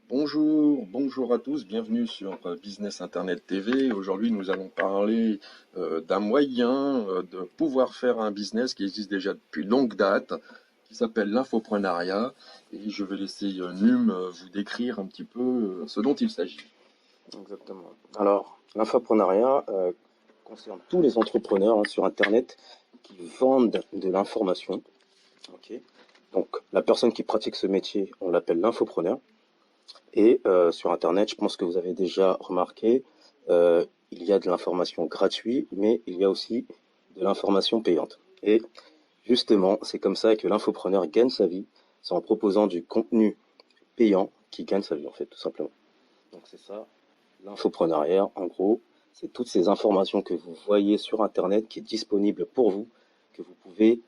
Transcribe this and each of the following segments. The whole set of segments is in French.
Bonjour à tous, bienvenue sur Business Internet TV. Aujourd'hui, nous allons parler d'un moyen de pouvoir faire un business qui existe déjà depuis longue date, qui s'appelle l'infoprenariat. Et je vais laisser Num vous décrire un petit peu ce dont il s'agit. Exactement. Alors, l'infoprenariat concerne tous les entrepreneurs sur Internet qui vendent de l'information. Ok. Donc, la personne qui pratique ce métier, on l'appelle l'infopreneur. Et sur Internet, je pense que vous avez déjà remarqué, il y a de l'information gratuite, mais il y a aussi de l'information payante. Et justement, c'est comme ça que l'infopreneur gagne sa vie. C'est en proposant du contenu payant qu'il gagne sa vie, en fait, tout simplement. Donc, c'est ça. L'infoprenariat, en gros, c'est toutes ces informations que vous voyez sur Internet qui est disponible pour vous, que vous pouvez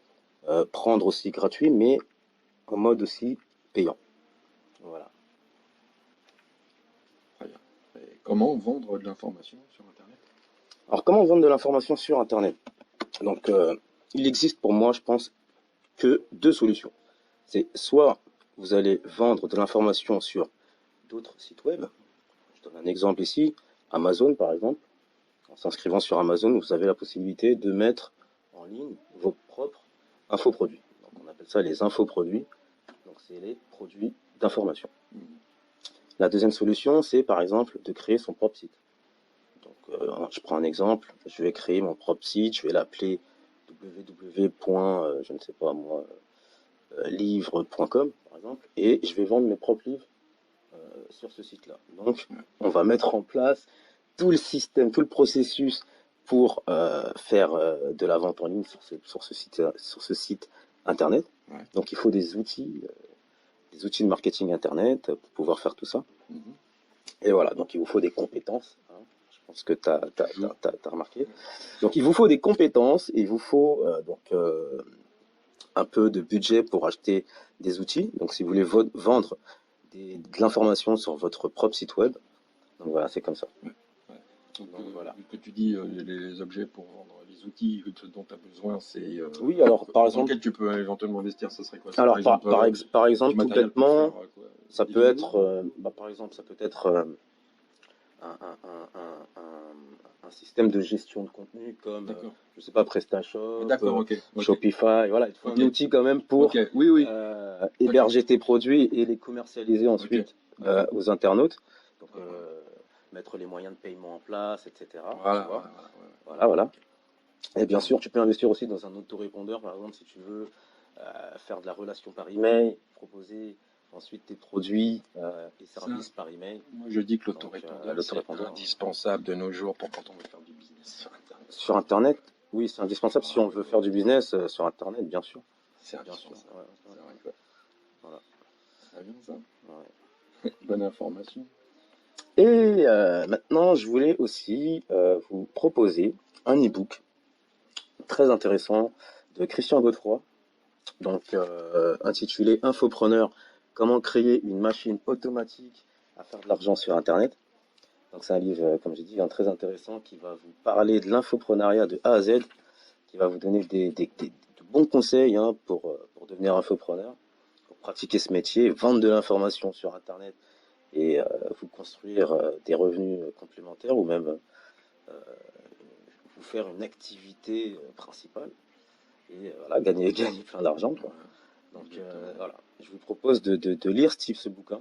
prendre aussi gratuit, mais en mode aussi payant. Voilà. Très bien. Et comment vendre de l'information sur Internet? Alors, comment vendre de l'information sur Internet? Donc, il existe pour moi, je pense, que deux solutions. C'est soit vous allez vendre de l'information sur d'autres sites web. Je donne un exemple ici, Amazon par exemple. En s'inscrivant sur Amazon, vous avez la possibilité de mettre en ligne vos propres infoproduits. Donc on appelle ça les infoproduits. Donc c'est les produits d'information. La deuxième solution, c'est par exemple de créer son propre site. Donc je prends un exemple, je vais créer mon propre site, je vais l'appeler www. Je ne sais pas moi, livre.com par exemple, et je vais vendre mes propres livres sur ce site-là. Donc on va mettre en place tout le système, tout le processus pour faire de la vente en ligne sur ce site internet. Ouais. Donc il faut des outils de marketing internet pour pouvoir faire tout ça. Et voilà, donc il vous faut des compétences. Hein. Je pense que tu as remarqué. Donc il vous faut des compétences, et il vous faut un peu de budget pour acheter des outils. Donc si vous voulez vendre de l'information sur votre propre site web, donc voilà, c'est comme ça. Donc, voilà. que tu dis les objets pour vendre les outils dont tu as besoin, c'est Oui, alors par dans exemple, lequel tu peux éventuellement investir, ça serait quoi? Ça, alors par exemple, du tout matériel pour bêtement, faire quoi? ça Des peut vidéos? être, par exemple, ça peut être un, un- un- un- un système de gestion de contenu comme, D'accord. je sais pas, PrestaShop, D'accord, ok. Shopify. Voilà, il te faut Ok. un outil quand même pour Ok. Oui, oui. héberger tes produits et les commercialiser Ok. ensuite D'accord. aux internautes. Donc, mettre les moyens de paiement en place, etc. Voilà, Tu vois. voilà. Voilà. Et bien sûr, tu peux investir aussi dans un autorépondeur, par exemple, si tu veux faire de la relation par email, proposer ensuite tes produits et services par email. Moi, je dis que Donc, l'autorépondeur, c'est l'autorépondeur. indispensable de nos jours pour quand on veut faire du business sur Internet. Sur Internet, oui, c'est indispensable si on veut faire du business sur Internet, bien sûr. C'est Bien sûr. indispensable. Ouais. C'est vrai, quoi. Voilà. Très bien, ça. Ouais. Bonne information. Et maintenant, je voulais aussi vous proposer un e-book très intéressant de Christian Godefroy, donc intitulé Infopreneur, comment créer une machine automatique à faire de l'argent sur Internet. Donc c'est un livre, comme j'ai dit, très intéressant qui va vous parler de l'infoprenariat de A à Z, qui va vous donner de bons conseils pour devenir infopreneur, pour pratiquer ce métier, vendre de l'information sur Internet et vous construire des revenus complémentaires ou même vous faire une activité principale et voilà, gagner plein d'argent, quoi. Donc voilà, je vous propose de lire ce bouquin.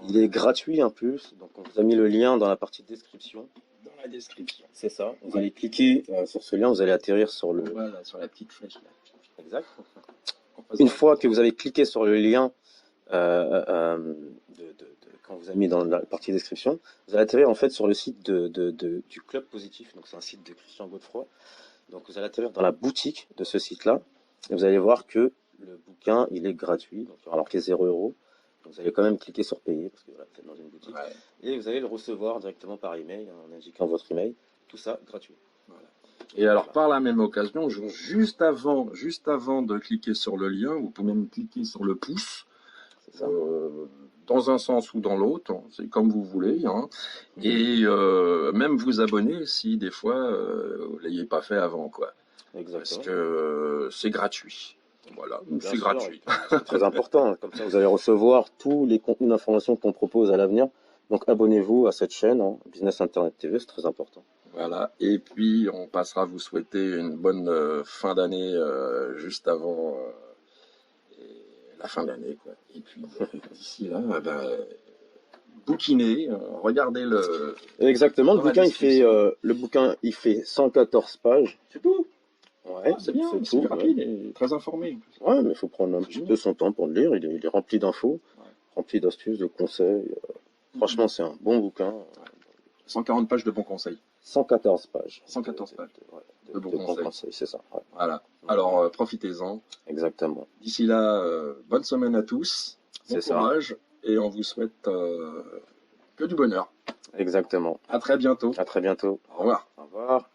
Il est gratuit en plus, donc on vous a mis le lien dans la partie description. Dans la description. C'est ça. Vous allez cliquer sur ce lien, vous allez atterrir sur le. Voilà, sur la petite flèche là. Exact. Une fois que vous avez cliqué sur le lien quand vous avez mis dans la partie description, vous allez atterrir en fait sur le site du Club Positif. Donc c'est un site de Christian Godefroy. Donc vous allez atterrir dans la boutique de ce site-là et vous allez voir que le bouquin il est gratuit, donc il aura marqué 0 €. Donc vous allez quand même cliquer sur payer parce que voilà, vous êtes dans une boutique et vous allez le recevoir directement par email en indiquant votre email. Tout ça gratuit. Voilà. Et alors, par la même occasion, juste avant de cliquer sur le lien, vous pouvez même cliquer sur le pouce, dans un sens ou dans l'autre, c'est comme vous voulez, hein. Et même vous abonner si des fois vous ne l'ayez pas fait avant, quoi. Exactement. Parce que c'est gratuit. Voilà, Bien c'est sûr, gratuit. c'est très important. Comme ça, vous allez recevoir tous les contenus d'information qu'on propose à l'avenir. Donc, abonnez-vous à cette chaîne, hein, Business Internet TV, c'est très important. Voilà, et puis on passera vous souhaiter une bonne fin d'année juste avant la fin d'année, quoi. Et puis d'ici là, bouquinez, regardez Exactement, dans la description. le bouquin, il fait 114 pages. C'est tout. Ouais, Ah, c'est bien, c'est c'est tout. Ouais, rapide et très informé en plus. ouais, mais il faut prendre un C'est petit génial. peu son temps pour le lire. Il est rempli d'infos, Ouais. rempli d'astuces, de conseils. Mhm. Franchement, c'est un bon bouquin. Ouais. 140 pages de bons conseils. 114 pages 114 pages ouais, de bons de bons conseils. conseils, c'est ça. Ouais. Voilà. Alors profitez-en. Exactement, D'ici là, bonne semaine à tous. Bon c'est ça. courage et on vous souhaite que du bonheur. Exactement. À très bientôt. À très bientôt. Au revoir. Au revoir.